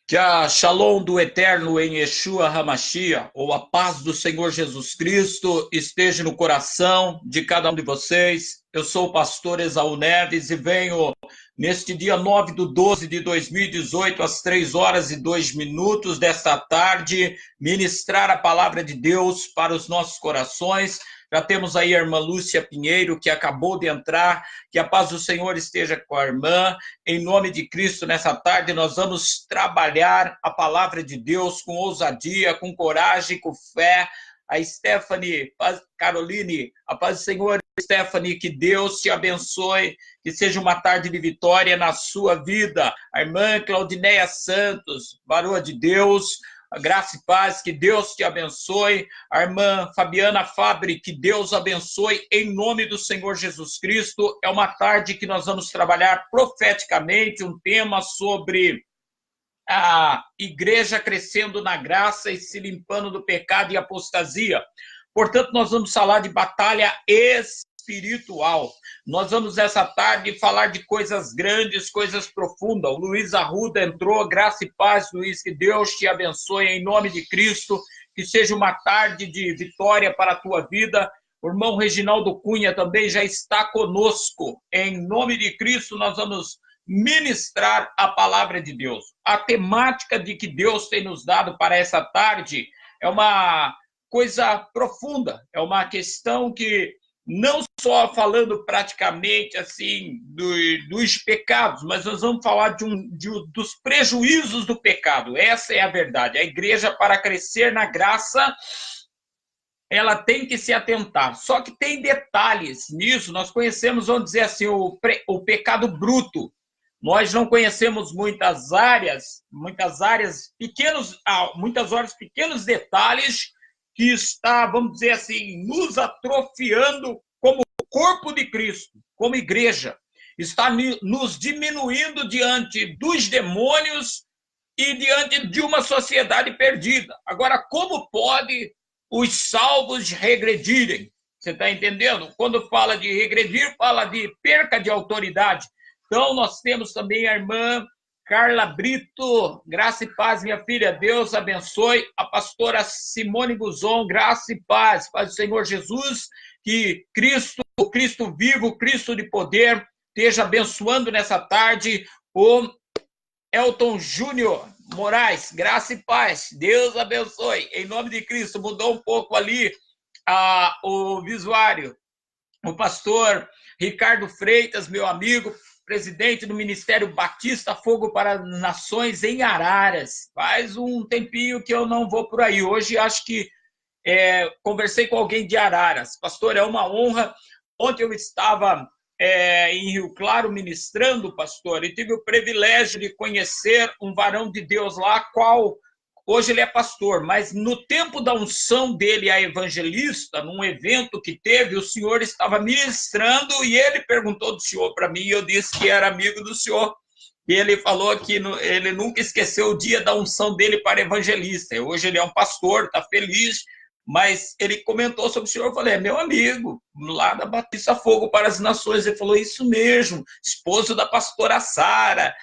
Que a Shalom do Eterno em Yeshua HaMashiach, ou a paz do Senhor Jesus Cristo, esteja no coração de cada um de vocês. Eu sou o pastor Esaú Neves e venho neste dia 9/12 de 2018, às 3h02 desta tarde, ministrar a palavra de Deus para os nossos corações. Já temos aí a irmã Lúcia Pinheiro, que acabou de entrar. Que a paz do Senhor esteja com a irmã. Em nome de Cristo, nessa tarde, nós vamos trabalhar a palavra de Deus com ousadia, com coragem, com fé. A Stephanie, Caroline, a paz do Senhor, Stephanie, que Deus te abençoe, que seja uma tarde de vitória na sua vida. A irmã Claudineia Santos, varoa de Deus, graça e paz, que Deus te abençoe. A irmã Fabiana Fabri, que Deus abençoe em nome do Senhor Jesus Cristo. É uma tarde que nós vamos trabalhar profeticamente um tema sobre a igreja crescendo na graça e se limpando do pecado e apostasia. Portanto, nós vamos falar de batalha espiritual. Nós vamos essa tarde falar de coisas grandes, coisas profundas. O Luiz Arruda entrou, graça e paz, Luiz, que Deus te abençoe em nome de Cristo, que seja uma tarde de vitória para a tua vida. O irmão Reginaldo Cunha também já está conosco. Em nome de Cristo, nós vamos ministrar a palavra de Deus. A temática de que Deus tem nos dado para essa tarde é uma coisa profunda, é uma questão que não só falando praticamente assim dos pecados, mas nós vamos falar dos prejuízos do pecado. Essa é a verdade. A igreja, para crescer na graça, ela tem que se atentar. Só que tem detalhes nisso. Nós conhecemos, vamos dizer assim, o pecado bruto. Nós não conhecemos muitas horas, pequenos detalhes que está, vamos dizer assim, nos atrofiando como corpo de Cristo, como igreja. Está nos diminuindo diante dos demônios e diante de uma sociedade perdida. Agora, como pode os salvos regredirem? Você está entendendo? Quando fala de regredir, fala de perca de autoridade. Então, nós temos também a irmã Carla Brito, graça e paz, minha filha, Deus abençoe. A pastora Simone Guzon, graça e paz, paz do Senhor Jesus, que Cristo, o Cristo vivo, o Cristo de poder, esteja abençoando nessa tarde. O Elton Júnior Moraes, graça e paz, Deus abençoe. Em nome de Cristo, mudou um pouco ali o visuário. O pastor Ricardo Freitas, meu amigo, presidente do Ministério Batista Fogo para as Nações em Araras. Faz um tempinho que eu não vou por aí. Hoje acho que conversei com alguém de Araras. Pastor, é uma honra. Ontem eu estava em Rio Claro ministrando, pastor, e tive o privilégio de conhecer um varão de Deus lá, qual hoje ele é pastor, mas no tempo da unção dele a evangelista, num evento que teve, o senhor estava ministrando e ele perguntou do senhor para mim, e eu disse que era amigo do senhor. E ele falou que ele nunca esqueceu o dia da unção dele para evangelista. Hoje ele é um pastor, está feliz, mas ele comentou sobre o senhor. Eu falei, é meu amigo, lá da Batista Fogo para as Nações. Ele falou, isso mesmo, esposo da pastora Sara.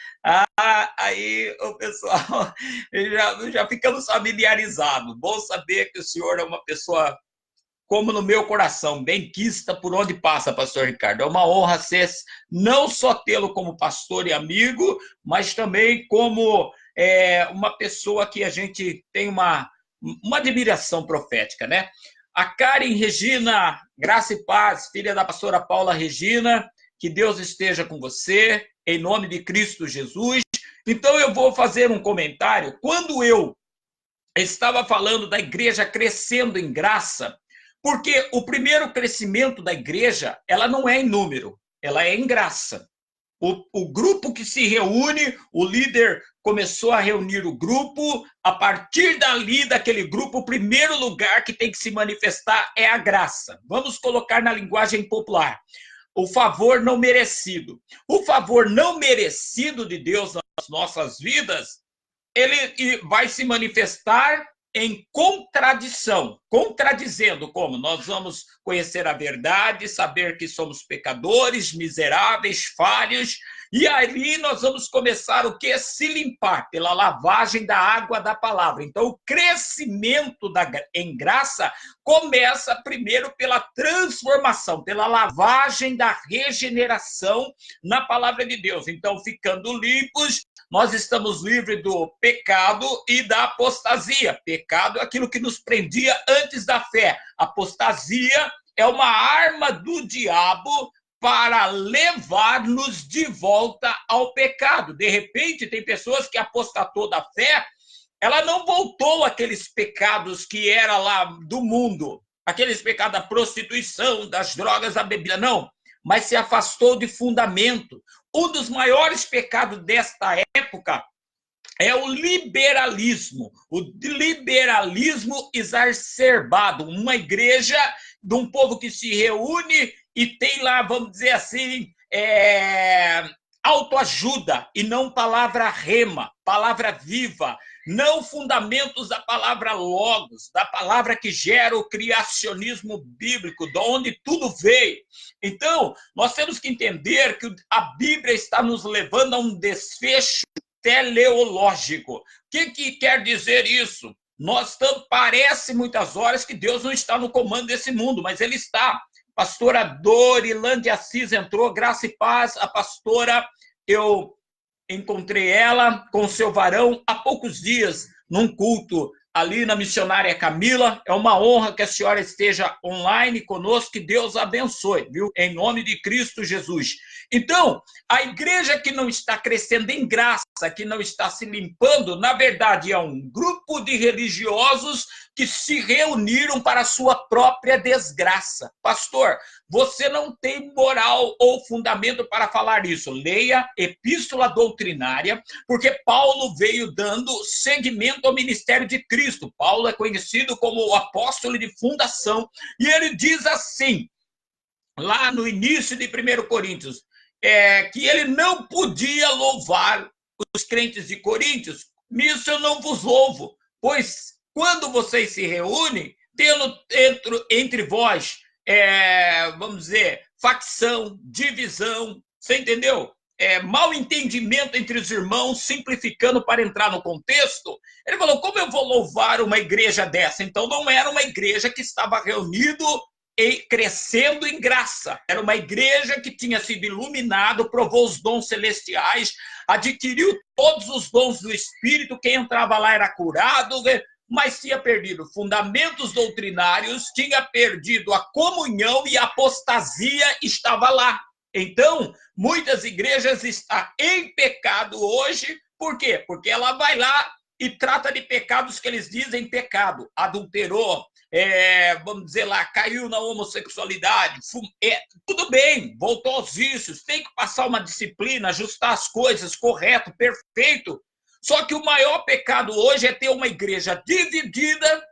Aí o pessoal já ficamos familiarizados. Bom saber que o senhor é uma pessoa como no meu coração, benquista por onde passa, pastor Ricardo. É uma honra ser, não só tê-lo como pastor e amigo, mas também como uma pessoa que a gente tem uma admiração profética, né? A Karen Regina, graça e paz, filha da pastora Paula Regina, que Deus esteja com você, em nome de Cristo Jesus. Então eu vou fazer um comentário. Quando eu estava falando da igreja crescendo em graça, porque o primeiro crescimento da igreja, ela não é em número, ela é em graça. O grupo que se reúne, o líder começou a reunir o grupo, a partir dali, daquele grupo, o primeiro lugar que tem que se manifestar é a graça. Vamos colocar na linguagem popular. O favor não merecido. O favor não merecido de Deus nas nossas vidas, ele vai se manifestar em contradição, contradizendo como nós vamos conhecer a verdade, saber que somos pecadores, miseráveis, falhos, E aí nós vamos começar o que? Se limpar pela lavagem da água da palavra. Então, o crescimento em graça começa primeiro pela transformação, pela lavagem da regeneração na palavra de Deus. Então, ficando limpos, nós estamos livres do pecado e da apostasia. Pecado é aquilo que nos prendia antes da fé. Apostasia é uma arma do diabo para levar-nos de volta ao pecado. De repente, tem pessoas que apostatou da fé, ela não voltou àqueles pecados que era lá do mundo, aqueles pecados da prostituição, das drogas, da bebida, não, mas se afastou de fundamento. Um dos maiores pecados desta época é o liberalismo exacerbado, uma igreja de um povo que se reúne e tem lá, vamos dizer assim, autoajuda e não palavra rema, palavra viva, não fundamentos da palavra logos, da palavra que gera o criacionismo bíblico, de onde tudo veio. Então, nós temos que entender que a Bíblia está nos levando a um desfecho teleológico. O que quer dizer isso? Parece muitas horas que Deus não está no comando desse mundo, mas Ele está. Pastora Dorilande Assis entrou, graça e paz. A pastora, eu encontrei ela com o seu varão há poucos dias, num culto ali na Missionária Camila. É uma honra que a senhora esteja online conosco, que Deus abençoe, viu? Em nome de Cristo Jesus. Então, a igreja que não está crescendo em graça, que não está se limpando, na verdade é um grupo de religiosos que se reuniram para a sua própria desgraça. Pastor, você não tem moral ou fundamento para falar isso. Leia Epístola Doutrinária, porque Paulo veio dando seguimento ao ministério de Cristo. Paulo é conhecido como o apóstolo de fundação, e ele diz assim, lá no início de 1 Coríntios, que ele não podia louvar os crentes de Coríntios. Nisso eu não vos louvo, pois quando vocês se reúnem, tendo entre vós, vamos dizer, facção, divisão, você entendeu? Mal entendimento entre os irmãos, simplificando para entrar no contexto, ele falou, como eu vou louvar uma igreja dessa? Então não era uma igreja que estava reunido e crescendo em graça. Era uma igreja que tinha sido iluminado, provou os dons celestiais, adquiriu todos os dons do Espírito, quem entrava lá era curado, mas tinha perdido fundamentos doutrinários, tinha perdido a comunhão e a apostasia estava lá. Então, muitas igrejas estão em pecado hoje, por quê? Porque ela vai lá e trata de pecados que eles dizem pecado, adulterou, vamos dizer lá, caiu na homossexualidade, tudo bem, voltou aos vícios, tem que passar uma disciplina, ajustar as coisas, correto, perfeito. Só que o maior pecado hoje é ter uma igreja dividida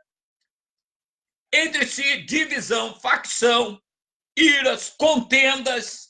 entre si, divisão, facção, iras, contendas,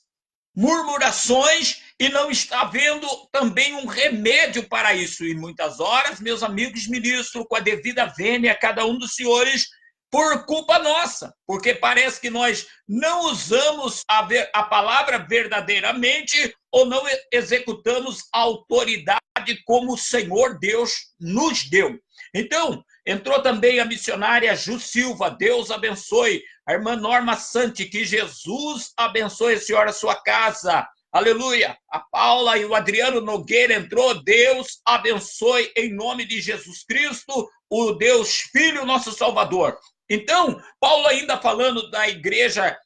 murmurações, e não está havendo também um remédio para isso. E muitas horas, meus amigos ministros, com a devida vênia a cada um dos senhores, por culpa nossa, porque parece que nós não usamos a palavra verdadeiramente ou não executamos a autoridade como o Senhor Deus nos deu. Então, entrou também a missionária Ju Silva, Deus abençoe. A irmã Norma Santi, que Jesus abençoe a senhora, a sua casa. Aleluia. A Paula e o Adriano Nogueira entrou, Deus abençoe em nome de Jesus Cristo, o Deus Filho, nosso Salvador. Então, Paulo ainda falando da igreja,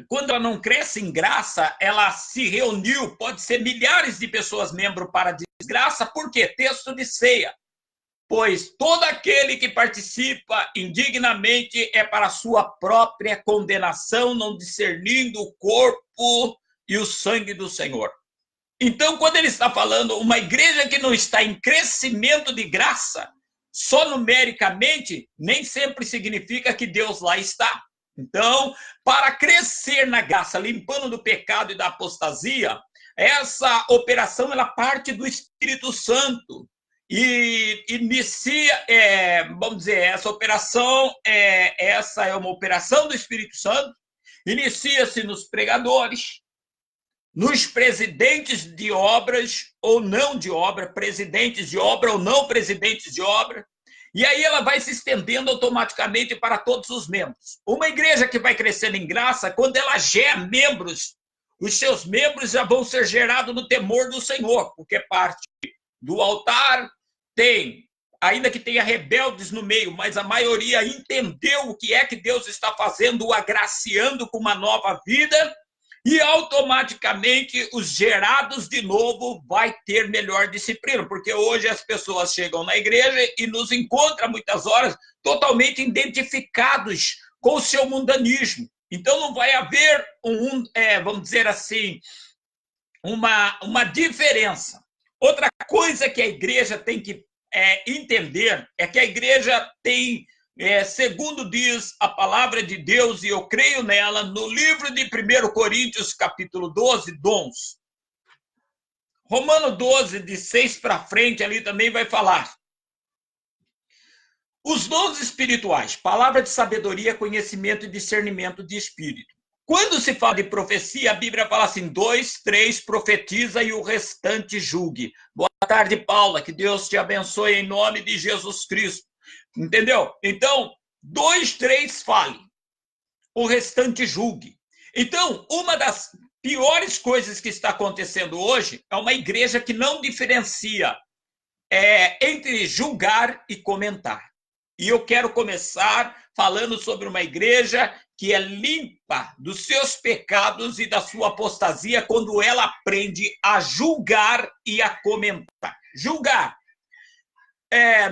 quando ela não cresce em graça, ela se reuniu, pode ser milhares de pessoas membro para desgraça, por quê? Texto de ceia. Pois todo aquele que participa indignamente é para a sua própria condenação, não discernindo o corpo e o sangue do Senhor. Então, quando ele está falando uma igreja que não está em crescimento de graça, só numericamente, nem sempre significa que Deus lá está. Então, para crescer na graça, limpando do pecado e da apostasia, essa operação ela parte do Espírito Santo e inicia, vamos dizer, essa é uma operação do Espírito Santo, inicia-se nos pregadores, nos presidentes de obras ou não de obra, presidentes de obra ou não presidentes de obra, e aí ela vai se estendendo automaticamente para todos os membros. Uma igreja que vai crescendo em graça, quando ela gera membros, os seus membros já vão ser gerados no temor do Senhor, porque parte do altar tem, ainda que tenha rebeldes no meio, mas a maioria entendeu o que é que Deus está fazendo, o agraciando com uma nova vida, e automaticamente os gerados de novo vai ter melhor disciplina, porque hoje as pessoas chegam na igreja e nos encontram muitas horas totalmente identificados com o seu mundanismo. Então não vai haver vamos dizer assim, uma diferença. Outra coisa que a igreja tem que entender é que a igreja tem, segundo diz a palavra de Deus, e eu creio nela, no livro de 1 Coríntios, capítulo 12, dons. Romano 12, de 6 para frente, ali também vai falar. Os dons espirituais, palavra de sabedoria, conhecimento e discernimento de espírito. Quando se fala de profecia, a Bíblia fala assim, 2, 3, profetiza e o restante julgue. Boa tarde, Paula, que Deus te abençoe em nome de Jesus Cristo. Entendeu? Então, 2, 3, fale. O restante julgue. Então, uma das piores coisas que está acontecendo hoje é uma igreja que não diferencia entre julgar e comentar. E eu quero começar falando sobre uma igreja que é limpa dos seus pecados e da sua apostasia quando ela aprende a julgar e a comentar. Julgar.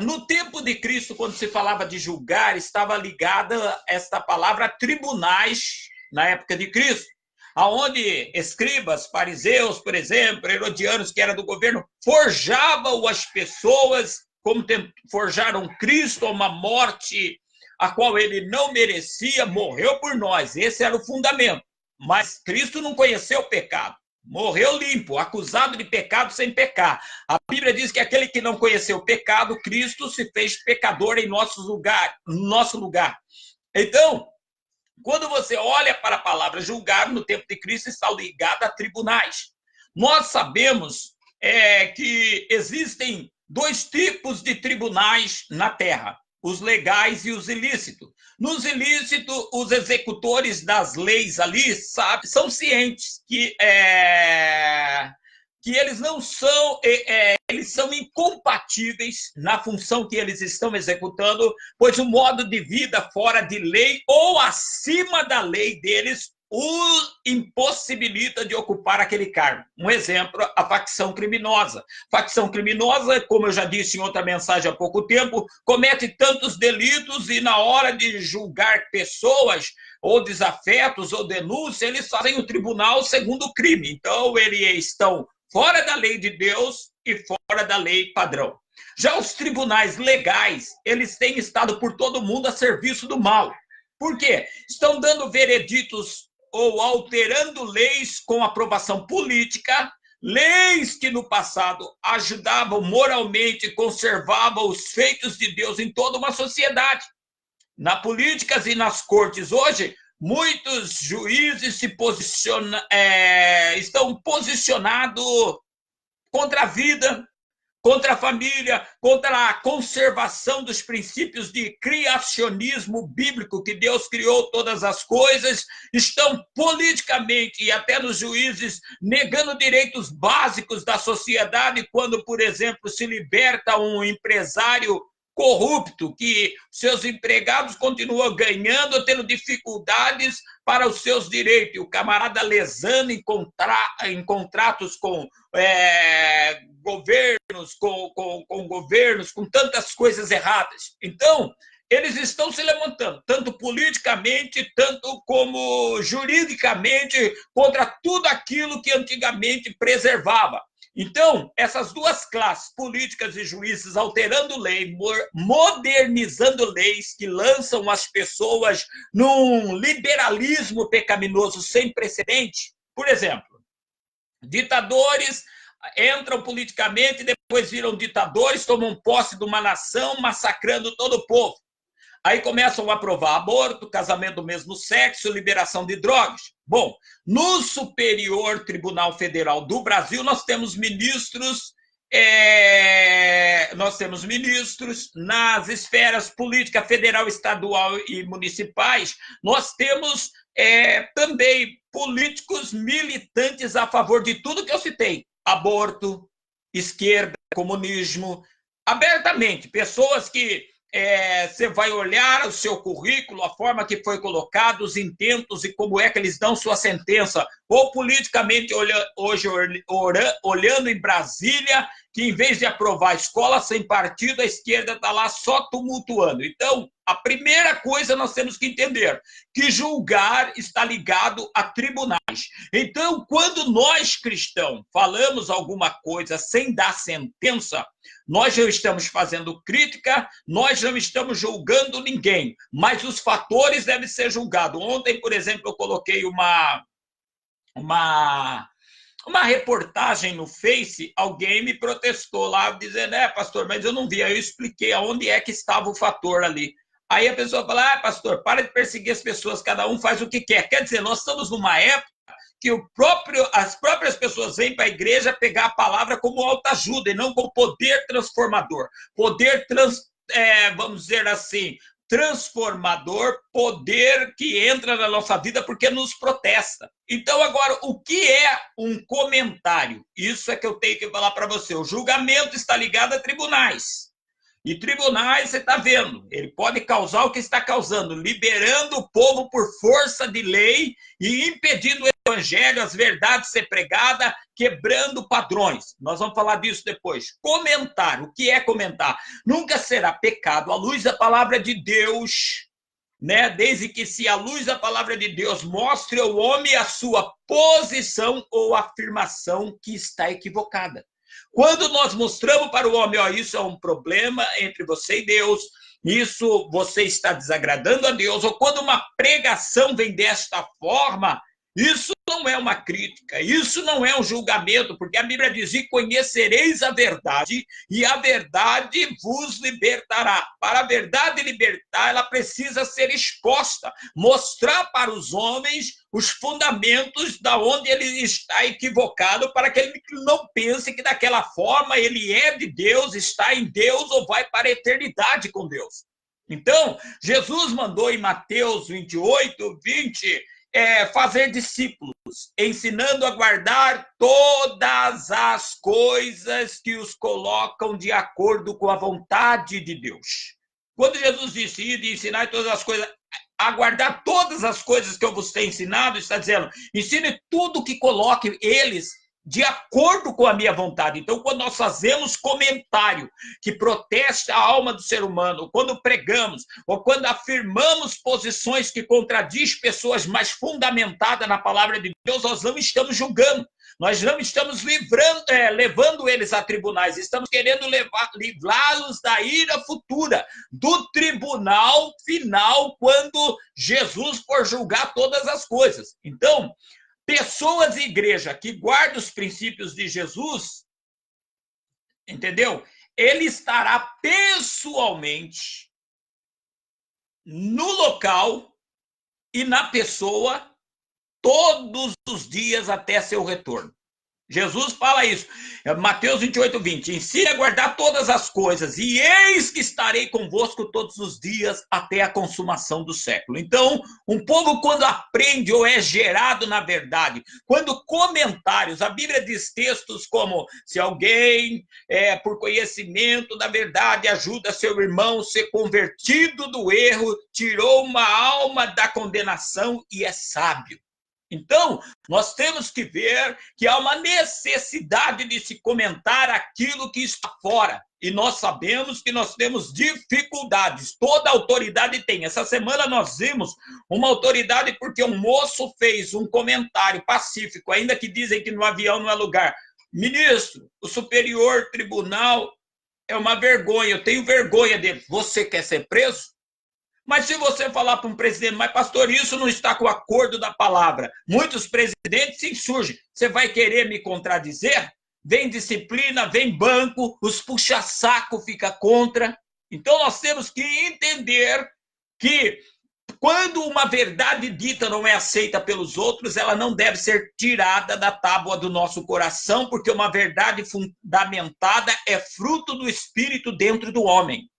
No tempo de Cristo, quando se falava de julgar, estava ligada esta palavra a tribunais na época de Cristo, aonde escribas, fariseus, por exemplo, herodianos, que era do governo, forjavam as pessoas, como forjaram Cristo a uma morte a qual ele não merecia, morreu por nós. Esse era o fundamento. Mas Cristo não conheceu o pecado. Morreu limpo, acusado de pecado sem pecar. A Bíblia diz que aquele que não conheceu o pecado, Cristo se fez pecador em nosso lugar. Então, quando você olha para a palavra julgar, no tempo de Cristo está ligada a tribunais. Nós sabemos que existem 2 tipos de tribunais na Terra, os legais e os ilícitos. Nos ilícitos, os executores das leis ali são cientes que eles não são, eles são incompatíveis na função que eles estão executando, pois o modo de vida fora de lei ou acima da lei deles o impossibilita de ocupar aquele cargo. Um exemplo, a facção criminosa. Facção criminosa, como eu já disse em outra mensagem há pouco tempo, comete tantos delitos e na hora de julgar pessoas, ou desafetos, ou denúncia, eles fazem o tribunal segundo o crime. Então, eles estão fora da lei de Deus e fora da lei padrão. Já os tribunais legais, eles têm estado por todo mundo a serviço do mal. Por quê? Estão dando vereditos ou alterando leis com aprovação política, leis que no passado ajudavam moralmente, conservavam os feitos de Deus em toda uma sociedade. Na política e nas cortes hoje, muitos juízes estão posicionados contra a vida, contra a família, contra a conservação dos princípios de criacionismo bíblico, que Deus criou todas as coisas, estão politicamente e até nos juízes negando direitos básicos da sociedade, quando, por exemplo, se liberta um empresário corrupto, que seus empregados continuam ganhando, tendo dificuldades para os seus direitos. O camarada lesando em contratos com governos, com governos, com tantas coisas erradas. Então, eles estão se levantando, tanto politicamente, tanto como juridicamente, contra tudo aquilo que antigamente preservava. Então, essas 2 classes, políticas e juízes, alterando lei, modernizando leis que lançam as pessoas num liberalismo pecaminoso sem precedente. Por exemplo, ditadores entram politicamente, depois viram ditadores, tomam posse de uma nação, massacrando todo o povo. Aí começam a aprovar aborto, casamento do mesmo sexo, liberação de drogas. Bom, no Superior Tribunal Federal do Brasil, nós temos ministros nas esferas política federal, estadual e municipais, nós temos também políticos militantes a favor de tudo que eu citei: aborto, esquerda, comunismo, abertamente, pessoas que você vai olhar o seu currículo, a forma que foi colocado, os intentos e como é que eles dão sua sentença, ou politicamente hoje olhando em Brasília, que em vez de aprovar escola sem partido, a esquerda está lá só tumultuando. Então, a primeira coisa nós temos que entender, que julgar está ligado a tribunais. Então, quando nós cristãos falamos alguma coisa sem dar sentença, nós não estamos fazendo crítica, nós não estamos julgando ninguém, mas os fatores devem ser julgados. Ontem, por exemplo, eu coloquei uma reportagem no Face, alguém me protestou lá, dizendo, pastor, mas eu não vi. Aí eu expliquei aonde é que estava o fator ali. Aí a pessoa fala, pastor, para de perseguir as pessoas, cada um faz o que quer. Quer dizer, nós estamos numa época que as próprias pessoas vêm para a igreja pegar a palavra como autoajuda e não como poder transformador. Vamos dizer assim, transformador, poder que entra na nossa vida porque nos protesta. Então, agora, o que é um comentário? Isso é que eu tenho que falar para você. O julgamento está ligado a tribunais. E tribunais, você está vendo, ele pode causar o que está causando, liberando o povo por força de lei e impedindo o evangelho, as verdades ser pregadas, quebrando padrões. Nós vamos falar disso depois. Comentar, o que é comentar? Nunca será pecado à luz da palavra de Deus, né? Desde que se a luz da palavra de Deus mostre ao homem a sua posição ou afirmação que está equivocada. Quando nós mostramos para o homem, isso é um problema entre você e Deus, isso você está desagradando a Deus, ou quando uma pregação vem desta forma, isso não é uma crítica, isso não é um julgamento, porque a Bíblia diz, e conhecereis a verdade, e a verdade vos libertará. Para a verdade libertar, ela precisa ser exposta, mostrar para os homens os fundamentos da onde ele está equivocado, para que ele não pense que daquela forma ele é de Deus, está em Deus ou vai para a eternidade com Deus. Então, Jesus mandou em Mateus 28, 20, fazer discípulos, ensinando a guardar todas as coisas que os colocam de acordo com a vontade de Deus. Quando Jesus disse, ir e ensinar todas as coisas, a guardar todas as coisas que eu vos tenho ensinado, está dizendo, ensine tudo que coloque eles de acordo com a minha vontade. Então, quando nós fazemos comentário que protesta a alma do ser humano, quando pregamos, ou quando afirmamos posições que contradizem pessoas mais fundamentadas na palavra de Deus, nós não estamos julgando. Nós não estamos levando eles a tribunais, estamos querendo livrá-los da ira futura, do tribunal final, quando Jesus for julgar todas as coisas. Então, pessoas e igreja que guardam os princípios de Jesus, entendeu? Ele estará pessoalmente no local e na pessoa todos os dias até seu retorno. Jesus fala isso, Mateus 28, 20, ensine a guardar todas as coisas, e eis que estarei convosco todos os dias até a consumação do século. Então, um povo quando aprende ou é gerado na verdade, quando comentários, a Bíblia diz textos como, se alguém, por conhecimento da verdade, ajuda seu irmão a ser convertido do erro, tirou uma alma da condenação e é sábio. Então, nós temos que ver que há uma necessidade de se comentar aquilo que está fora. E nós sabemos que nós temos dificuldades. Toda autoridade tem. Essa semana nós vimos uma autoridade porque um moço fez um comentário pacífico, ainda que dizem que no avião não é lugar. Ministro, o Superior Tribunal é uma vergonha. Eu tenho vergonha dele. Você quer ser preso? Mas se você falar para um presidente, mas pastor, isso não está com o acordo da palavra. Muitos presidentes se insurgem. Você vai querer me contradizer? Vem disciplina, vem banco, os puxa-saco fica contra. Então nós temos que entender que quando uma verdade dita não é aceita pelos outros, ela não deve ser tirada da tábua do nosso coração, porque uma verdade fundamentada é fruto do Espírito dentro do homem.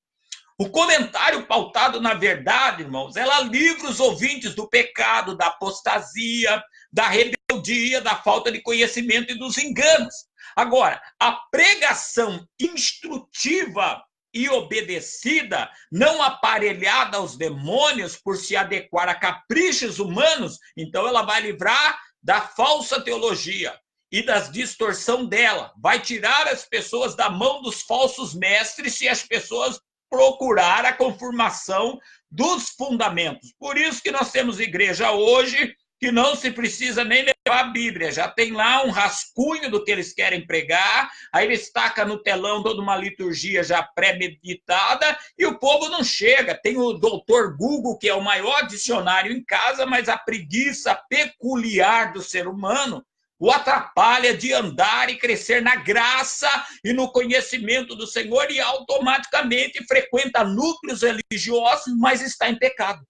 O comentário pautado na verdade, irmãos, ela livra os ouvintes do pecado, da apostasia, da rebeldia, da falta de conhecimento e dos enganos. Agora, a pregação instrutiva e obedecida, não aparelhada aos demônios por se adequar a caprichos humanos, então ela vai livrar da falsa teologia e das distorção dela. Vai tirar as pessoas da mão dos falsos mestres se as pessoas procurar a confirmação dos fundamentos. Por isso que nós temos igreja hoje que não se precisa nem levar a Bíblia, já tem lá um rascunho do que eles querem pregar, aí eles tacam no telão toda uma liturgia já pré-meditada e o povo não chega. Tem o doutor Google, que é o maior dicionário em casa, mas a preguiça peculiar do ser humano o atrapalha de andar e crescer na graça e no conhecimento do Senhor e automaticamente frequenta núcleos religiosos, mas está em pecado.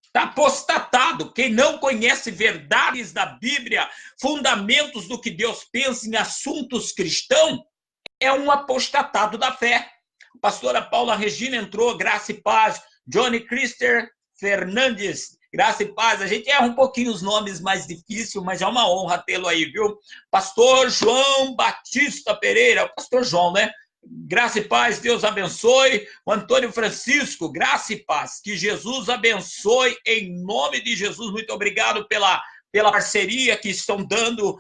Está apostatado. Quem não conhece verdades da Bíblia, fundamentos do que Deus pensa em assuntos cristãos, é um apostatado da fé. A pastora Paula Regina entrou, graça e paz. Johnny Crister Fernandes, graça e paz. A gente erra um pouquinho os nomes mais difíceis, mas é uma honra tê-lo aí, viu? Pastor João Batista Pereira, o pastor João, né? Graça e paz, Deus abençoe. O Antônio Francisco, graça e paz. Que Jesus abençoe em nome de Jesus. Muito obrigado pela parceria que estão dando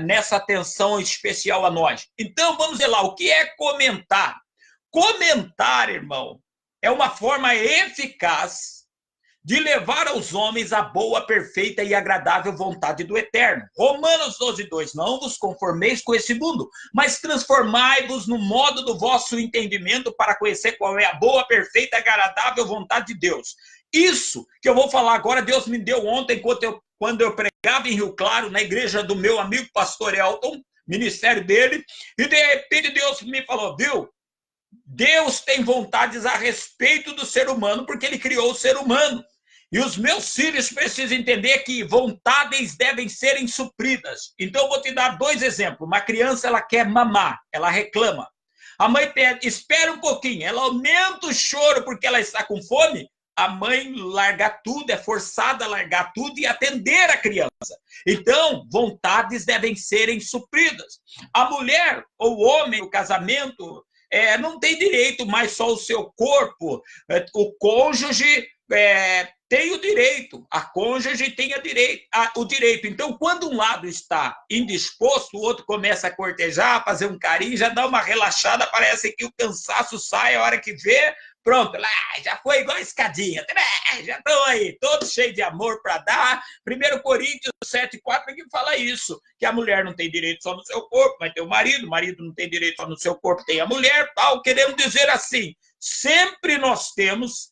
nessa atenção especial a nós. Então, vamos ver lá, o que é comentar? Comentar, irmão, é uma forma eficaz de levar aos homens a boa, perfeita e agradável vontade do Eterno. Romanos 12:2, não vos conformeis com esse mundo, mas transformai-vos no modo do vosso entendimento para conhecer qual é a boa, perfeita e agradável vontade de Deus. Isso que eu vou falar agora, Deus me deu ontem, quando eu pregava em Rio Claro, na igreja do meu amigo pastor Elton, ministério dele, e de repente Deus me falou, viu? Deus tem vontades a respeito do ser humano, porque ele criou o ser humano. E os meus filhos precisam entender que vontades devem serem supridas. Então, eu vou te dar 2 exemplos. Uma criança, ela quer mamar, ela reclama. A mãe pede, espera um pouquinho, ela aumenta o choro porque ela está com fome. A mãe larga tudo, é forçada a largar tudo e atender a criança. Então, vontades devem serem supridas. A mulher ou o homem, o casamento, não tem direito mais só o seu corpo. O cônjuge tem o direito, a cônjuge tem o direito. Então, quando um lado está indisposto, o outro começa a cortejar, fazer um carinho, já dá uma relaxada, parece que o cansaço sai, a hora que vê, pronto, já foi igual a escadinha, já estão aí, todos cheios de amor para dar. 1 Coríntios 7:4 que fala isso, que a mulher não tem direito só no seu corpo, vai ter o marido não tem direito só no seu corpo, tem a mulher, tal. Queremos dizer assim, sempre nós temos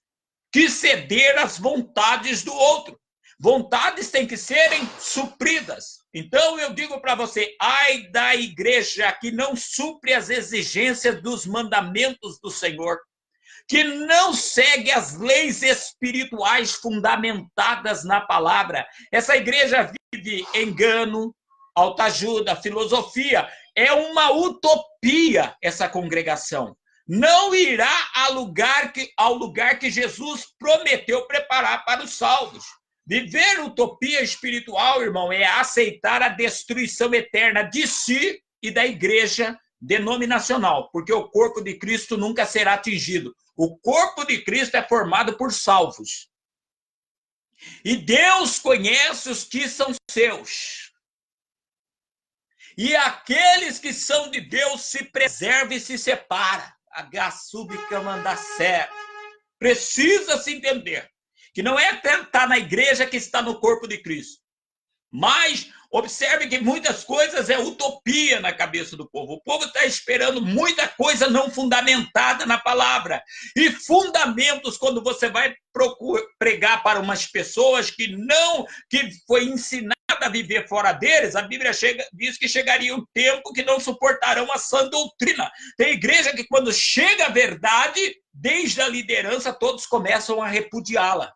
que ceder às vontades do outro. Vontades têm que serem supridas. Então, eu digo para você, ai da igreja que não supre as exigências dos mandamentos do Senhor, que não segue as leis espirituais fundamentadas na palavra. Essa igreja vive engano, autoajuda, filosofia. É uma utopia essa congregação. Não irá ao lugar que Jesus prometeu preparar para os salvos. Viver utopia espiritual, irmão, é aceitar a destruição eterna de si e da igreja denominacional, porque o corpo de Cristo nunca será atingido. O corpo de Cristo é formado por salvos. E Deus conhece os que são seus. E aqueles que são de Deus se preservam e se separam. Precisa se entender que não é estar na igreja que está no corpo de Cristo. Mas observe que muitas coisas é utopia na cabeça do povo. O povo está esperando muita coisa não fundamentada na palavra. E fundamentos, quando você vai pregar para umas pessoas que foi ensinada a viver fora deles, a Bíblia diz que chegaria um tempo que não suportarão a sã doutrina. Tem igreja que quando chega a verdade, desde a liderança, todos começam a repudiá-la.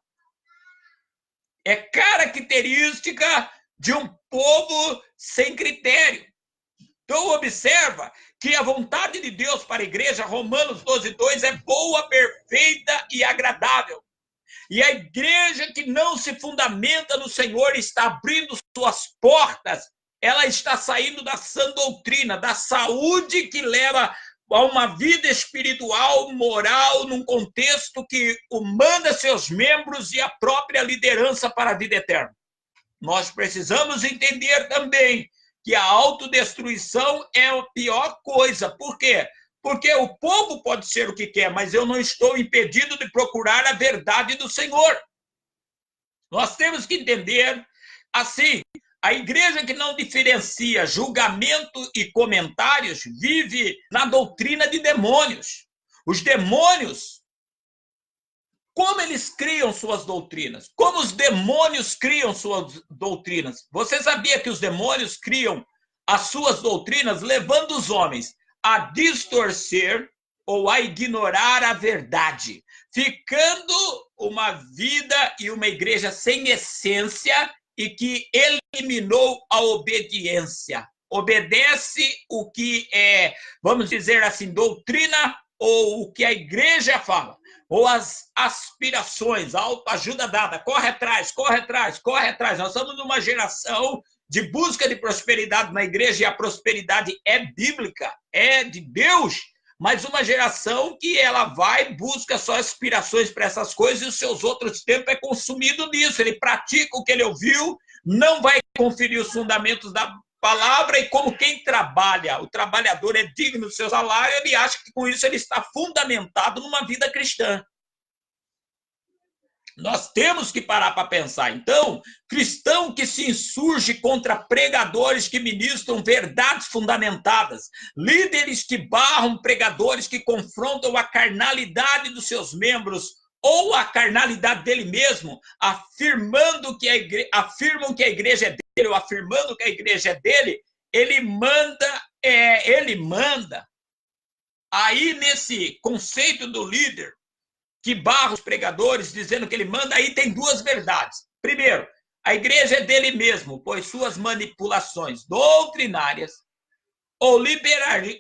É característica de um povo sem critério. Então, observa que a vontade de Deus para a igreja, Romanos 12:2, é boa, perfeita e agradável. E a igreja que não se fundamenta no Senhor está abrindo suas portas, ela está saindo da sã doutrina, da saúde que leva a uma vida espiritual, moral, num contexto que manda seus membros e a própria liderança para a vida eterna. Nós precisamos entender também que a autodestruição é a pior coisa. Por quê? Porque o povo pode ser o que quer, mas eu não estou impedido de procurar a verdade do Senhor. Nós temos que entender assim, a igreja que não diferencia julgamento e comentários vive na doutrina de demônios. Os demônios, como eles criam suas doutrinas? Como os demônios criam suas doutrinas? Você sabia que os demônios criam as suas doutrinas levando os homens a distorcer ou a ignorar a verdade, ficando uma vida e uma igreja sem essência e que eliminou a obediência. Obedece o que é, vamos dizer assim, doutrina ou o que a igreja fala, ou as aspirações, a autoajuda dada, corre atrás, corre atrás, corre atrás. Nós estamos numa geração de busca de prosperidade na igreja, e a prosperidade é bíblica, é de Deus, mas uma geração que ela vai, busca só aspirações para essas coisas e os seus outros tempos é consumido nisso. Ele pratica o que ele ouviu, não vai conferir os fundamentos da palavra, e como quem trabalha, o trabalhador é digno do seu salário, ele acha que com isso ele está fundamentado numa vida cristã. Nós temos que parar para pensar. Então, cristão que se insurge contra pregadores que ministram verdades fundamentadas, líderes que barram pregadores que confrontam a carnalidade dos seus membros ou a carnalidade dele mesmo, afirmam que a igreja é dele, ou afirmando que a igreja é dele, ele manda. Aí, nesse conceito do líder, que barra os pregadores, dizendo que ele manda, aí tem duas verdades. Primeiro, a igreja é dele mesmo, pois suas manipulações doutrinárias ou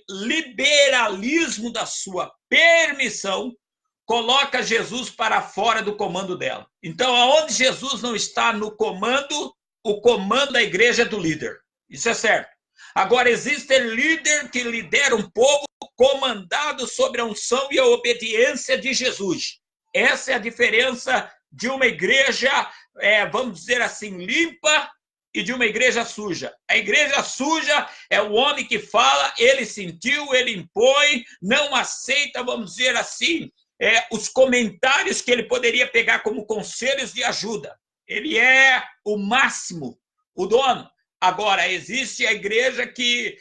liberalismo da sua permissão coloca Jesus para fora do comando dela. Então, aonde Jesus não está no comando, o comando da igreja é do líder. Isso é certo. Agora, existe líder que lidera um povo comandado sobre a unção e a obediência de Jesus. Essa é a diferença de uma igreja, vamos dizer assim, limpa e de uma igreja suja. A igreja suja é o homem que fala, ele sentiu, ele impõe, não aceita, vamos dizer assim, os comentários que ele poderia pegar como conselhos de ajuda. Ele é o máximo, o dono. Agora, existe a igreja que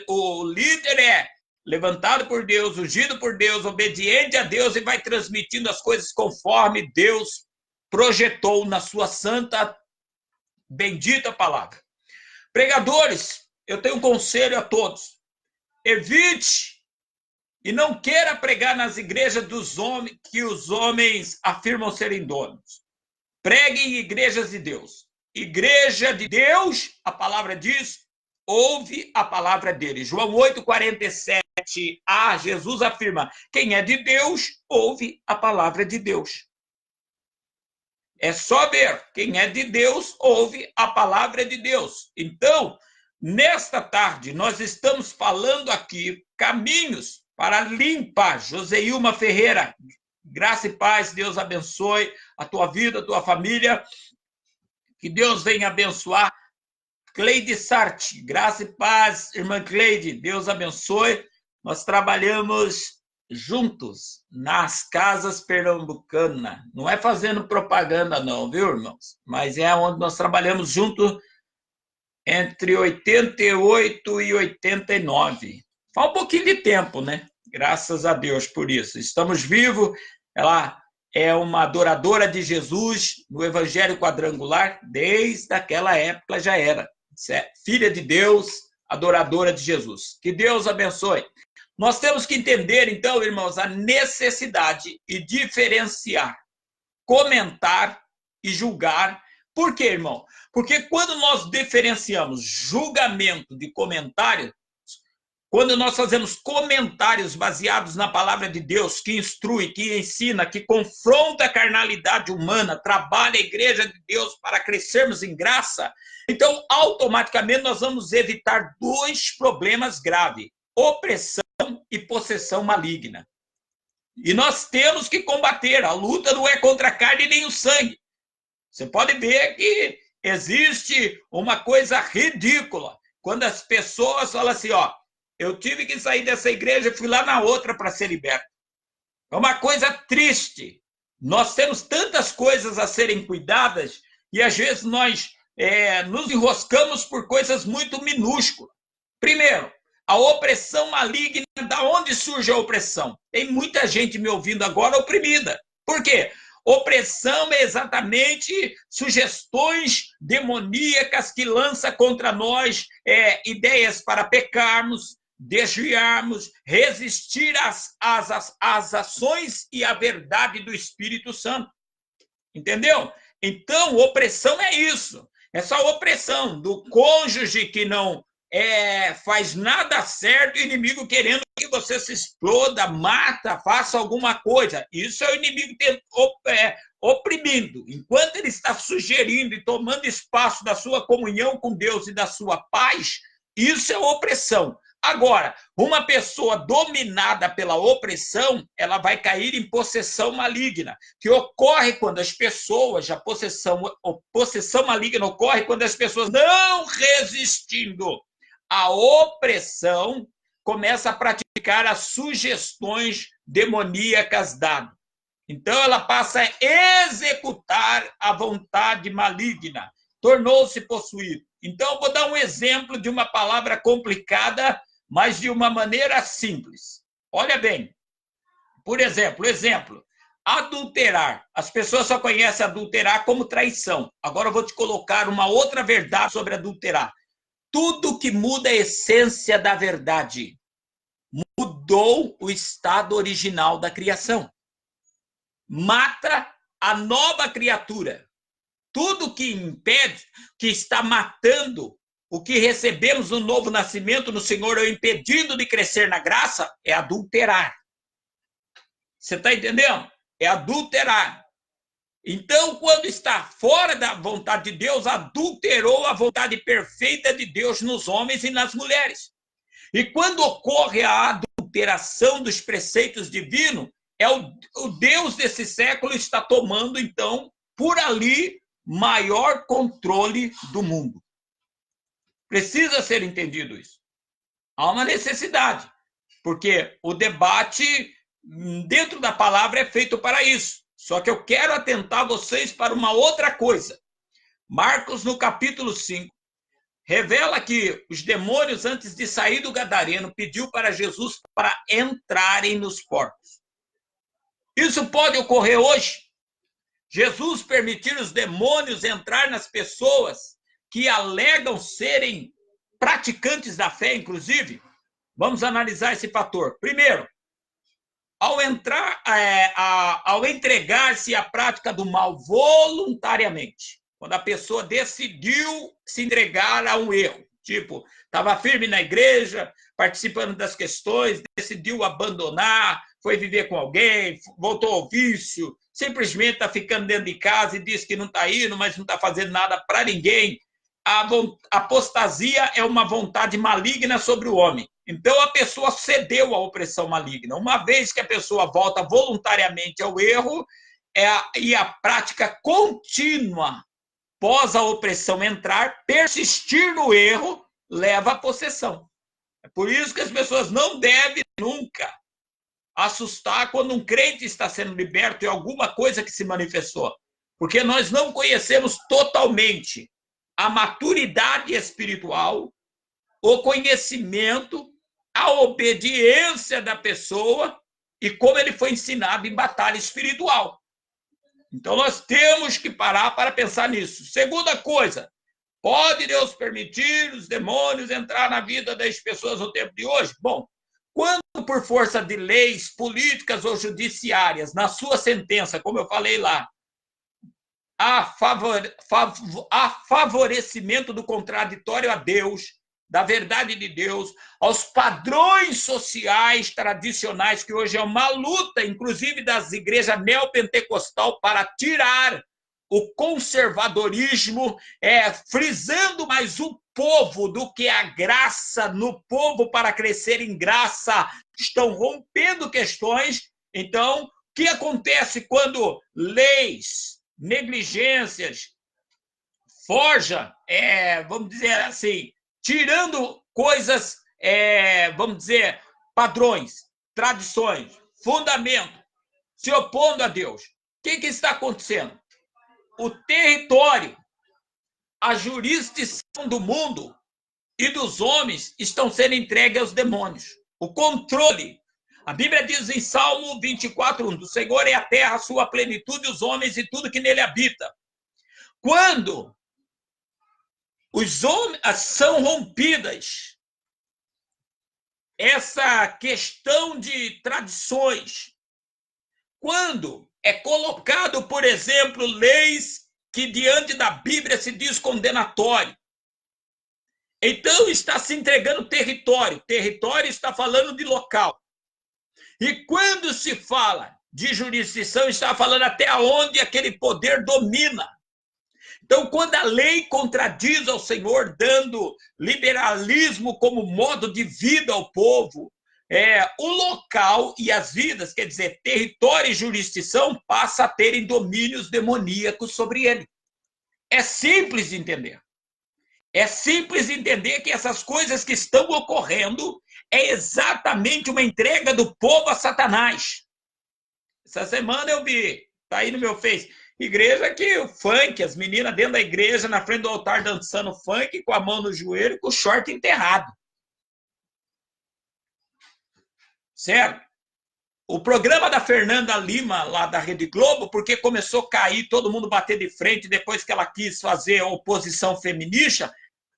o líder é levantado por Deus, ungido por Deus, obediente a Deus, e vai transmitindo as coisas conforme Deus projetou na sua santa, bendita palavra. Pregadores, eu tenho um conselho a todos. Evite e não queira pregar nas igrejas dos homens que os homens afirmam serem donos. Pregue em igrejas de Deus. Igreja de Deus, a palavra diz, ouve a palavra dele. João 8:47, Jesus afirma, quem é de Deus, ouve a palavra de Deus. É só ver, quem é de Deus, ouve a palavra de Deus. Então, nesta tarde, nós estamos falando aqui caminhos para limpar. Joseilma Ferreira, graça e paz, Deus abençoe a tua vida, a tua família, que Deus venha abençoar. Cleide Sarti, graça e paz, irmã Cleide, Deus abençoe. Nós trabalhamos juntos nas casas pernambucanas. Não é fazendo propaganda não, viu, irmãos? Mas é onde nós trabalhamos junto entre 88 e 89. Faz um pouquinho de tempo, né? Graças a Deus por isso. Estamos vivos. Ela é uma adoradora de Jesus no Evangelho Quadrangular. Desde aquela época já era. Filha de Deus, adoradora de Jesus. Que Deus abençoe. Nós temos que entender, então, irmãos, a necessidade e diferenciar, comentar e julgar. Por quê, irmão? Porque quando nós diferenciamos julgamento de comentário, quando nós fazemos comentários baseados na palavra de Deus, que instrui, que ensina, que confronta a carnalidade humana, trabalha a igreja de Deus para crescermos em graça, então automaticamente nós vamos evitar dois problemas graves: opressão e possessão maligna. E nós temos que combater. A luta não é contra a carne nem o sangue. Você pode ver que existe uma coisa ridícula quando as pessoas falam assim, ó, eu tive que sair dessa igreja e fui lá na outra para ser liberto. É uma coisa triste. Nós temos tantas coisas a serem cuidadas e às vezes nós nos enroscamos por coisas muito minúsculas. Primeiro, a opressão maligna. Da onde surge a opressão? Tem muita gente me ouvindo agora oprimida. Por quê? Opressão é exatamente sugestões demoníacas que lança contra nós ideias para pecarmos, desviarmos, resistir às ações e à verdade do Espírito Santo. Entendeu? Então, opressão é isso. Essa opressão do cônjuge que não faz nada certo, o inimigo querendo que você se exploda, mata, faça alguma coisa. Isso é o inimigo oprimindo. Enquanto ele está sugerindo e tomando espaço da sua comunhão com Deus e da sua paz, isso é opressão. Agora, uma pessoa dominada pela opressão, ela vai cair em possessão maligna, que ocorre quando as pessoas, a possessão maligna ocorre quando as pessoas não resistindo à opressão, começa a praticar as sugestões demoníacas dadas. Então, ela passa a executar a vontade maligna, tornou-se possuído. Então, eu vou dar um exemplo de uma palavra complicada, mas de uma maneira simples. Olha bem, por exemplo, adulterar. As pessoas só conhecem adulterar como traição. Agora eu vou te colocar uma outra verdade sobre adulterar. Tudo que muda a essência da verdade mudou o estado original da criação. Mata a nova criatura. Tudo que impede, que está matando o que recebemos no novo nascimento no Senhor, ou impedindo de crescer na graça, é adulterar. Você está entendendo? É adulterar. Então, quando está fora da vontade de Deus, adulterou a vontade perfeita de Deus nos homens e nas mulheres. E quando ocorre a adulteração dos preceitos divinos, o Deus desse século está tomando, então, por ali, maior controle do mundo. Precisa ser entendido isso. Há uma necessidade, porque o debate dentro da palavra é feito para isso. Só que eu quero atentar vocês para uma outra coisa. Marcos, no capítulo 5, revela que os demônios, antes de sair do Gadareno, pediu para Jesus para entrarem nos porcos. Isso pode ocorrer hoje? Jesus permitir os demônios entrar nas pessoas que alegam serem praticantes da fé, inclusive? Vamos analisar esse fator. Primeiro, ao entregar-se à prática do mal voluntariamente, quando a pessoa decidiu se entregar a um erro, tipo, estava firme na igreja, participando das questões, decidiu abandonar, foi viver com alguém, voltou ao vício, simplesmente está ficando dentro de casa e diz que não está indo, mas não está fazendo nada para ninguém. A apostasia é uma vontade maligna sobre o homem. Então, a pessoa cedeu à opressão maligna. Uma vez que a pessoa volta voluntariamente ao erro, e a prática contínua, pós a opressão entrar, persistir no erro, leva à possessão. É por isso que as pessoas não devem nunca assustar quando um crente está sendo liberto de alguma coisa que se manifestou. Porque nós não conhecemos totalmente a maturidade espiritual, o conhecimento, a obediência da pessoa e como ele foi ensinado em batalha espiritual. Então, nós temos que parar para pensar nisso. Segunda coisa, pode Deus permitir os demônios entrar na vida das pessoas no tempo de hoje? Bom, quando por força de leis políticas ou judiciárias, na sua sentença, como eu falei lá, há favorecimento do contraditório a Deus, da verdade de Deus, aos padrões sociais tradicionais, que hoje é uma luta, inclusive das igrejas neopentecostal, para tirar o conservadorismo, frisando mais o povo do que a graça no povo para crescer em graça, estão rompendo questões. Então, o que acontece quando leis, negligências, forja, vamos dizer assim, tirando coisas, vamos dizer, padrões, tradições, fundamento, se opondo a Deus. O que está acontecendo? O território, a jurisdição do mundo e dos homens estão sendo entregues aos demônios. O controle. A Bíblia diz em Salmo 24:1, do Senhor é a terra, a sua plenitude, os homens e tudo que nele habita. Quando os homens são rompidas essa questão de tradições, quando é colocado, por exemplo, leis que diante da Bíblia se diz condenatório, então está se entregando território. Território está falando de local. E quando se fala de jurisdição, está falando até onde aquele poder domina. Então, quando a lei contradiz ao Senhor, dando liberalismo como modo de vida ao povo, o local e as vidas, quer dizer, território e jurisdição, passa a terem domínios demoníacos sobre ele. É simples de entender. É simples de entender que essas coisas que estão ocorrendo é exatamente uma entrega do povo a Satanás. Essa semana eu vi, tá aí no meu Face, igreja que o funk, as meninas dentro da igreja, na frente do altar dançando funk, com a mão no joelho, com o short enterrado. Certo? O programa da Fernanda Lima, lá da Rede Globo, porque começou a cair, todo mundo bater de frente, depois que ela quis fazer a oposição feminista,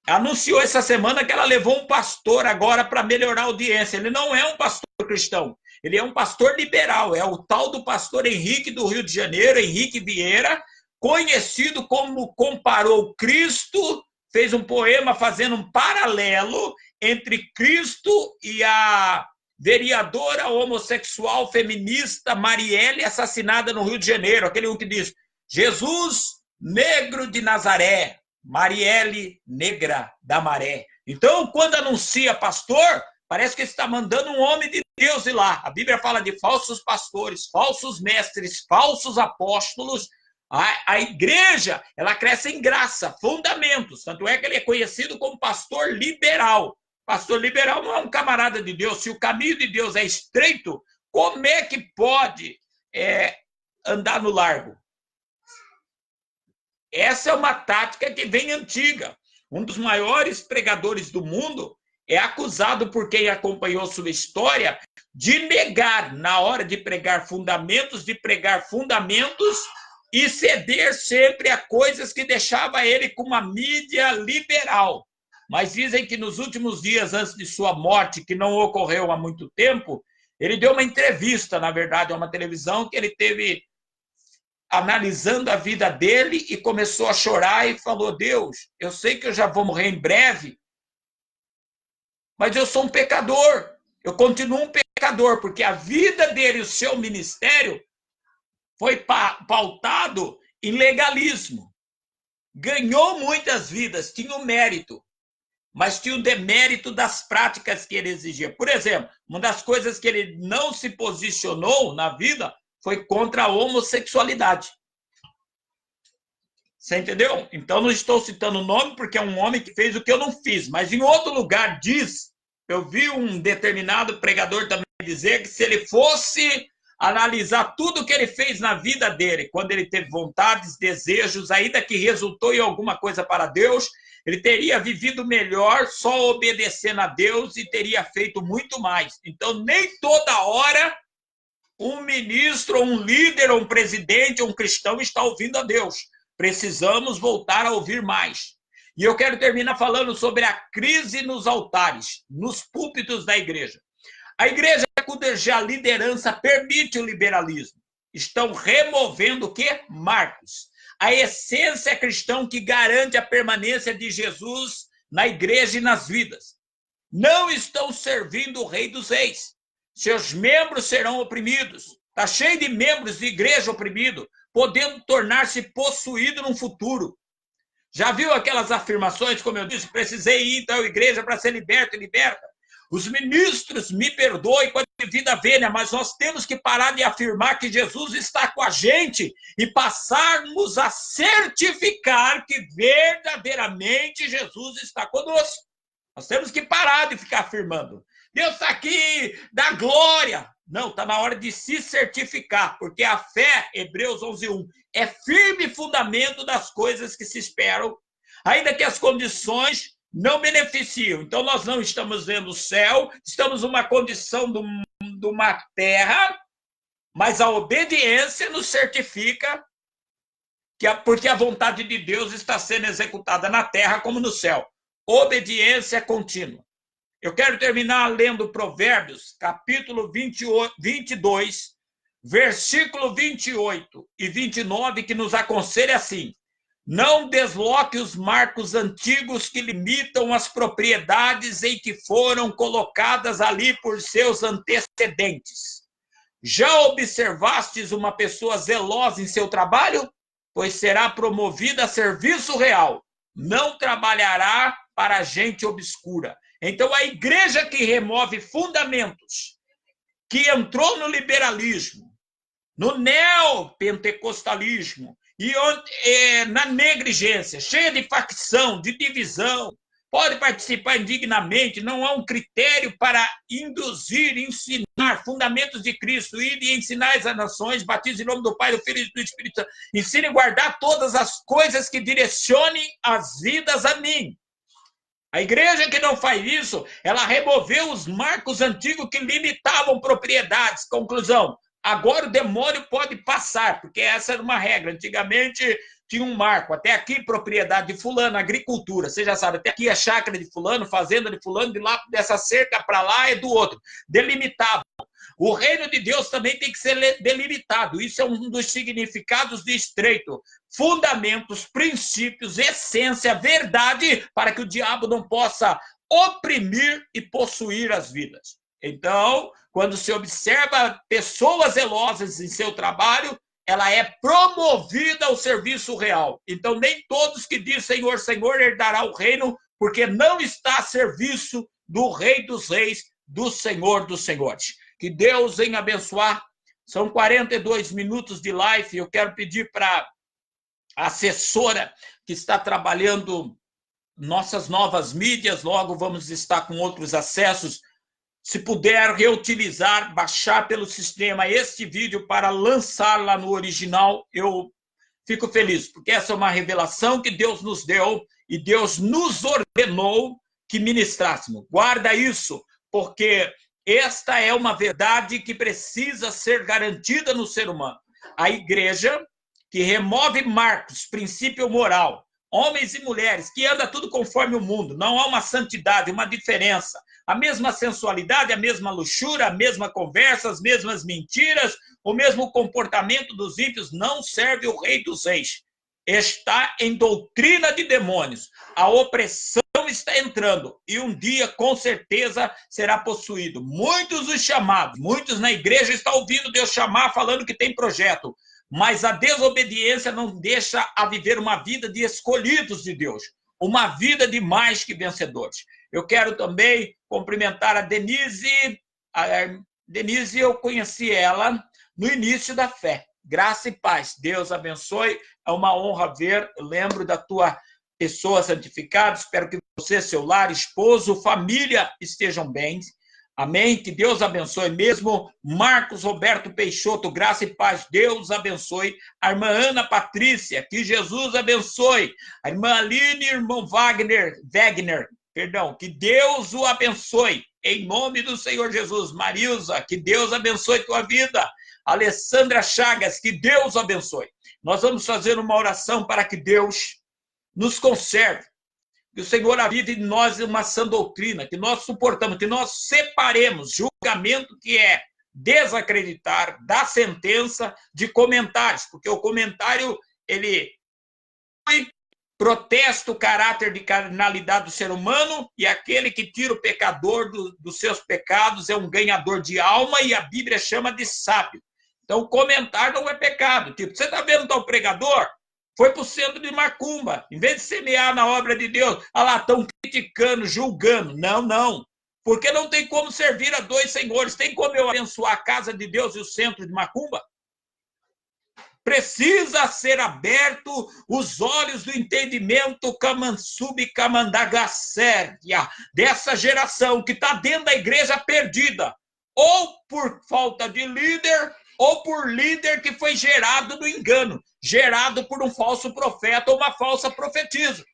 anunciou essa semana que ela levou um pastor agora para melhorar a audiência. Ele não é um pastor cristão, ele é um pastor liberal, é o tal do pastor Henrique do Rio de Janeiro, Henrique Vieira, conhecido como comparou Cristo, fez um poema fazendo um paralelo entre Cristo e a vereadora homossexual feminista Marielle, assassinada no Rio de Janeiro, aquele um que diz, Jesus, negro de Nazaré, Marielle, negra da maré. Então, quando anuncia pastor, parece que está mandando um homem de Deus ir lá. A Bíblia fala de falsos pastores, falsos mestres, falsos apóstolos. A igreja, ela cresce em graça, fundamentos. Tanto é que ele é conhecido como pastor liberal. Pastor liberal não é um camarada de Deus. Se o caminho de Deus é estreito, como é que pode andar no largo? Essa é uma tática que vem antiga. Um dos maiores pregadores do mundo é acusado por quem acompanhou sua história de negar, na hora de pregar fundamentos, e ceder sempre a coisas que deixava ele com uma mídia liberal. Mas dizem que nos últimos dias, antes de sua morte, que não ocorreu há muito tempo, ele deu uma entrevista, na verdade, a uma televisão, que ele teve analisando a vida dele e começou a chorar e falou, Deus, eu sei que eu já vou morrer em breve, mas eu sou um pecador, eu continuo um pecador, porque a vida dele, o seu ministério, foi pautado em legalismo. Ganhou muitas vidas, tinha o mérito, mas tinha o demérito das práticas que ele exigia. Por exemplo, uma das coisas que ele não se posicionou na vida foi contra a homossexualidade. Você entendeu? Então, não estou citando o nome, porque é um homem que fez o que eu não fiz. Mas em outro lugar diz, eu vi um determinado pregador também dizer que se ele fosse analisar tudo que ele fez na vida dele, quando ele teve vontades, desejos, ainda que resultou em alguma coisa para Deus, ele teria vivido melhor só obedecendo a Deus e teria feito muito mais. Então, nem toda hora um ministro, um líder, um presidente, um cristão está ouvindo a Deus. Precisamos voltar a ouvir mais. E eu quero terminar falando sobre a crise nos altares, nos púlpitos da igreja. A igreja cuja liderança permite o liberalismo. Estão removendo o quê? Marcos. A essência cristã que garante a permanência de Jesus na igreja e nas vidas. Não estão servindo o Rei dos Reis. Seus membros serão oprimidos. Está cheio de membros de igreja oprimido, podendo tornar-se possuído no futuro. Já viu aquelas afirmações, como eu disse, precisei ir então à igreja para ser liberto e liberta? Os ministros, me perdoem com a devida vênia, mas nós temos que parar de afirmar que Jesus está com a gente e passarmos a certificar que verdadeiramente Jesus está conosco. Nós temos que parar de ficar afirmando. Deus está aqui, dá glória. Não, está na hora de se certificar, porque a fé, Hebreus 11:1, é firme fundamento das coisas que se esperam, ainda que as condições não beneficiam. Então, nós não estamos vendo o céu, estamos numa condição de uma terra, mas a obediência nos certifica porque a vontade de Deus está sendo executada na terra como no céu. Obediência contínua. Eu quero terminar lendo Provérbios, capítulo 22, versículo 28 e 29, que nos aconselha assim: não desloque os marcos antigos que limitam as propriedades em que foram colocadas ali por seus antecedentes. Já observastes uma pessoa zelosa em seu trabalho? Pois será promovida a serviço real. Não trabalhará para gente obscura. Então, a igreja que remove fundamentos, que entrou no liberalismo, no neopentecostalismo e na negligência, cheia de facção, de divisão, pode participar indignamente, não há um critério para induzir, ensinar fundamentos de Cristo, e ensinar as nações, batize em nome do Pai, do Filho e do Espírito Santo, ensine a guardar todas as coisas que direcionem as vidas a mim. A igreja que não faz isso, ela removeu os marcos antigos que limitavam propriedades. Conclusão, agora o demônio pode passar, porque essa era uma regra. Antigamente tinha um marco, até aqui propriedade de fulano, agricultura, você já sabe, até aqui é chácara de fulano, fazenda de fulano, de lá dessa cerca para lá é do outro. Delimitava. O reino de Deus também tem que ser delimitado. Isso é um dos significados de estreito. Fundamentos, princípios, essência, verdade, para que o diabo não possa oprimir e possuir as vidas. Então, quando se observa pessoas zelosas em seu trabalho, ela é promovida ao serviço real. Então, nem todos que dizem Senhor, Senhor, herdará o reino, porque não está a serviço do Rei dos Reis, do Senhor dos Senhores. Que Deus venha abençoar. São 42 minutos de live. Eu quero pedir para a assessora que está trabalhando nossas novas mídias, logo vamos estar com outros acessos, se puder reutilizar, baixar pelo sistema este vídeo para lançar lá no original, eu fico feliz, porque essa é uma revelação que Deus nos deu e Deus nos ordenou que ministrássemos. Guarda isso, porque esta é uma verdade que precisa ser garantida no ser humano. A igreja que remove marcos, princípio moral, homens e mulheres, que anda tudo conforme o mundo, não há uma santidade, uma diferença. A mesma sensualidade, a mesma luxúria, a mesma conversa, as mesmas mentiras, o mesmo comportamento dos ímpios, não serve o Rei dos Reis. Está em doutrina de demônios. A opressão está entrando e um dia, com certeza, será possuído. Muitos os chamados, muitos na igreja estão ouvindo Deus chamar, falando que tem projeto. Mas a desobediência não deixa a viver uma vida de escolhidos de Deus, uma vida de mais que vencedores. Eu quero também cumprimentar a Denise. A Denise, eu conheci ela no início da fé. Graça e paz. Deus abençoe. É uma honra ver. Eu lembro da tua pessoa santificada. Espero que você, seu lar, esposo, família estejam bem. Amém? Que Deus abençoe mesmo. Marcos Roberto Peixoto, graça e paz. Deus abençoe. A irmã Ana Patrícia, que Jesus abençoe. A irmã Aline, irmão Wagner, que Deus o abençoe. Em nome do Senhor Jesus. Marilza, que Deus abençoe tua vida. Alessandra Chagas, que Deus abençoe. Nós vamos fazer uma oração para que Deus nos conserve. Que o Senhor avive em nós uma sã doutrina, que nós suportamos, que nós separemos, julgamento, que é desacreditar da sentença de comentários, porque o comentário, ele protesta o caráter de carnalidade do ser humano, e aquele que tira o pecador dos seus pecados é um ganhador de alma, e a Bíblia chama de sábio. Então, comentar não é pecado. Tipo, você está vendo tal pregador? Foi para o centro de macumba. Em vez de semear na obra de Deus, lá estão criticando, julgando. Não, não. Porque não tem como servir a dois senhores. Tem como eu abençoar a casa de Deus e o centro de macumba? Precisa ser aberto os olhos do entendimento Kamansub Kamandagaséria, dessa geração que está dentro da igreja perdida, ou por falta de líder, ou por líder que foi gerado no engano, gerado por um falso profeta ou uma falsa profetisa.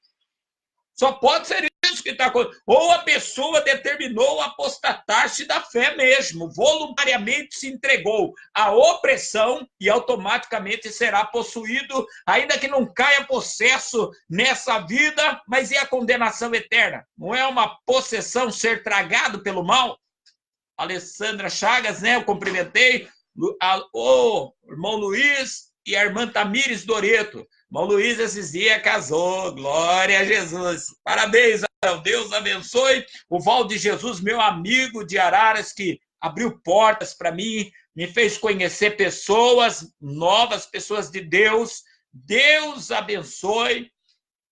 Só pode ser isso que está acontecendo. Ou a pessoa determinou apostatar-se da fé mesmo, voluntariamente se entregou à opressão e automaticamente será possuído, ainda que não caia possesso nessa vida, mas é a condenação eterna. Não é uma possessão ser tragado pelo mal? Alessandra Chagas, né? Eu cumprimentei o irmão Luiz e a irmã Tamires Doreto. Irmão Luiz, esses dias casou, glória a Jesus. Parabéns, Deus abençoe. O Valde Jesus, meu amigo de Araras, que abriu portas para mim, me fez conhecer pessoas novas, pessoas de Deus. Deus abençoe,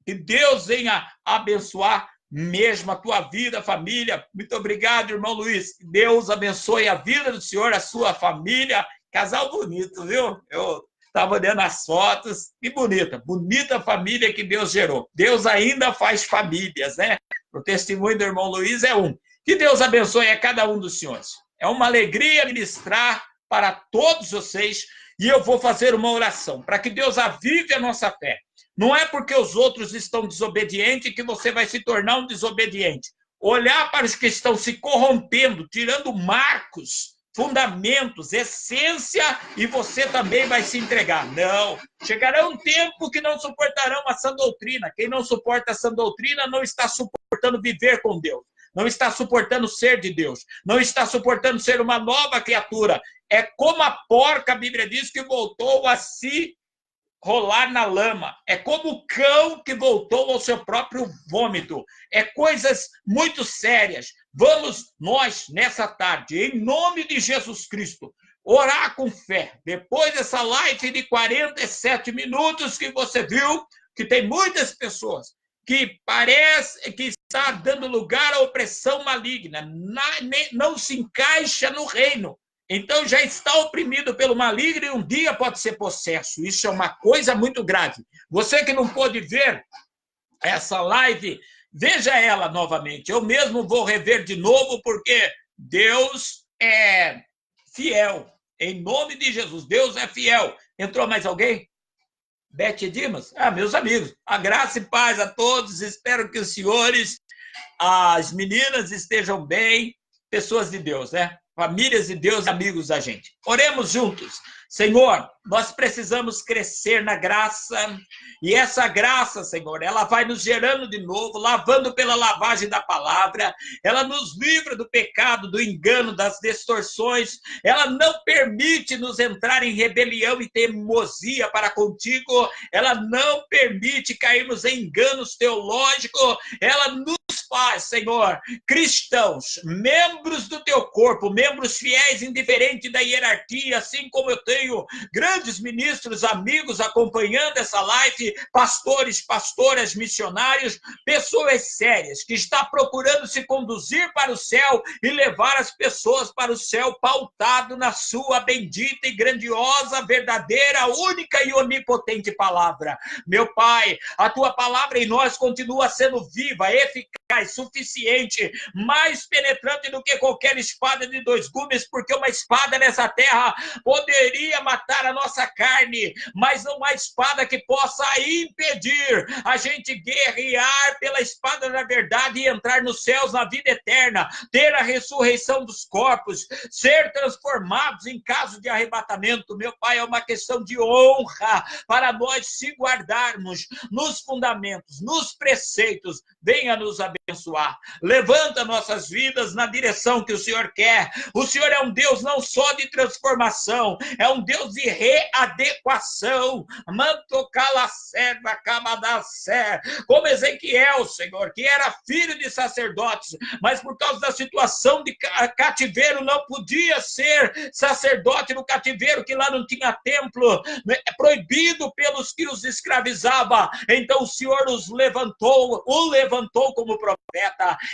que Deus venha abençoar mesmo a tua vida, família. Muito obrigado, irmão Luiz. Deus abençoe a vida do senhor, a sua família. Casal bonito, viu? Eu estava olhando as fotos, que bonita, bonita família que Deus gerou. Deus ainda faz famílias, né? O testemunho do irmão Luiz é um. Que Deus abençoe a cada um dos senhores. É uma alegria ministrar para todos vocês, e eu vou fazer uma oração para que Deus avive a nossa fé. Não é porque os outros estão desobedientes que você vai se tornar um desobediente. Olhar para os que estão se corrompendo, tirando marcos, fundamentos, essência, e você também vai se entregar. Não. Chegará um tempo que não suportarão a sã doutrina. Quem não suporta a sã doutrina não está suportando viver com Deus. Não está suportando ser de Deus. Não está suportando ser uma nova criatura. É como a porca, a Bíblia diz, que voltou a se rolar na lama. É como o cão que voltou ao seu próprio vômito. É coisas muito sérias. Vamos nós, nessa tarde, em nome de Jesus Cristo, orar com fé. Depois dessa live de 47 minutos que você viu, que tem muitas pessoas que parece que está dando lugar à opressão maligna, não se encaixa no reino. Então já está oprimido pelo maligno e um dia pode ser possesso. Isso é uma coisa muito grave. Você que não pôde ver essa live, veja ela novamente. Eu mesmo vou rever de novo, porque Deus é fiel. Em nome de Jesus, Deus é fiel. Entrou mais alguém? Beth Dimas? Meus amigos, a graça e paz a todos. Espero que os senhores, as meninas estejam bem. Pessoas de Deus, né? Famílias de Deus, amigos da gente. Oremos juntos. Senhor, nós precisamos crescer na graça, e essa graça, Senhor, ela vai nos gerando de novo, lavando pela lavagem da palavra, ela nos livra do pecado, do engano, das distorções, ela não permite nos entrar em rebelião e teimosia para contigo, ela não permite cairmos em enganos teológicos, ela nos faz, Senhor, cristãos, membros do teu corpo, membros fiéis, indiferentes da hierarquia, assim como eu tenho grandes ministros, amigos acompanhando essa live, pastores, pastoras, missionários, pessoas sérias que estão procurando se conduzir para o céu e levar as pessoas para o céu pautado na sua bendita e grandiosa, verdadeira, única e onipotente palavra. Meu Pai, a tua palavra em nós continua sendo viva, eficaz, suficiente, mais penetrante do que qualquer espada de dois gumes, porque uma espada nessa terra poderia matar a nossa carne, mas não uma espada que possa impedir a gente guerrear pela espada da verdade e entrar nos céus na vida eterna, ter a ressurreição dos corpos, ser transformados em caso de arrebatamento. Meu Pai, é uma questão de honra para nós se guardarmos nos fundamentos, nos preceitos. Venha nos abençoar. abençoar. Levanta nossas vidas na direção que o Senhor quer. O Senhor é um Deus não só de transformação, é um Deus de readequação. Como Ezequiel, Senhor, que era filho de sacerdotes, mas por causa da situação de cativeiro não podia ser sacerdote no cativeiro, que lá não tinha templo, proibido pelos que os escravizava. Então o Senhor o levantou como profeta.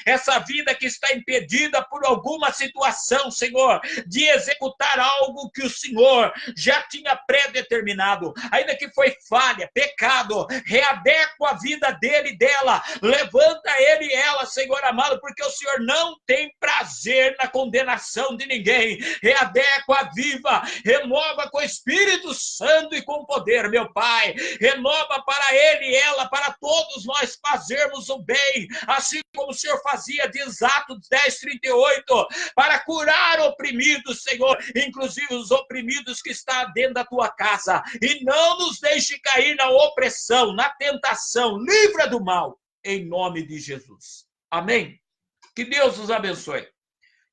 Essa vida que está impedida por alguma situação, Senhor, de executar algo que o Senhor já tinha predeterminado, ainda que foi falha, pecado, readequa a vida dele e dela, levanta ele e ela, Senhor amado, porque o Senhor não tem prazer na condenação de ninguém. Readequa, viva, renova com o Espírito Santo e com poder, meu Pai, renova para ele e ela, para todos nós fazermos o bem, assim como o Senhor fazia, diz Atos 10:38, para curar oprimidos, Senhor, inclusive os oprimidos que estão dentro da tua casa, e não nos deixe cair na opressão, na tentação, livra do mal, em nome de Jesus. Amém? Que Deus nos abençoe.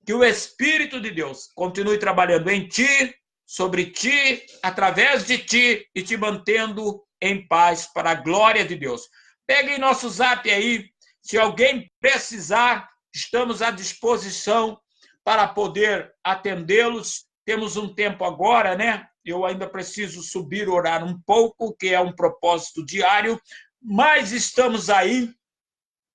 Que o Espírito de Deus continue trabalhando em ti, sobre ti, através de ti, e te mantendo em paz para a glória de Deus. Peguem nosso zap aí, se alguém precisar, estamos à disposição para poder atendê-los. Temos um tempo agora, né? Eu ainda preciso subir, orar um pouco, que é um propósito diário, mas estamos aí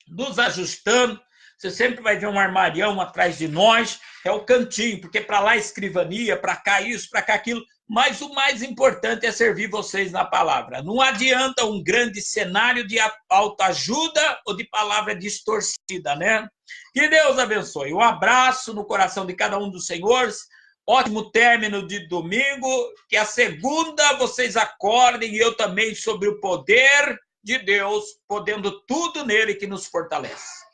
nos ajustando. Você sempre vai ver um armarião atrás de nós, é o cantinho, porque para lá é escrivania, para cá isso, para cá aquilo, mas o mais importante é servir vocês na palavra. Não adianta um grande cenário de autoajuda ou de palavra distorcida, né? Que Deus abençoe. Um abraço no coração de cada um dos senhores. Ótimo término de domingo. Que a segunda vocês acordem, e eu também, sobre o poder de Deus, podendo tudo nele que nos fortalece.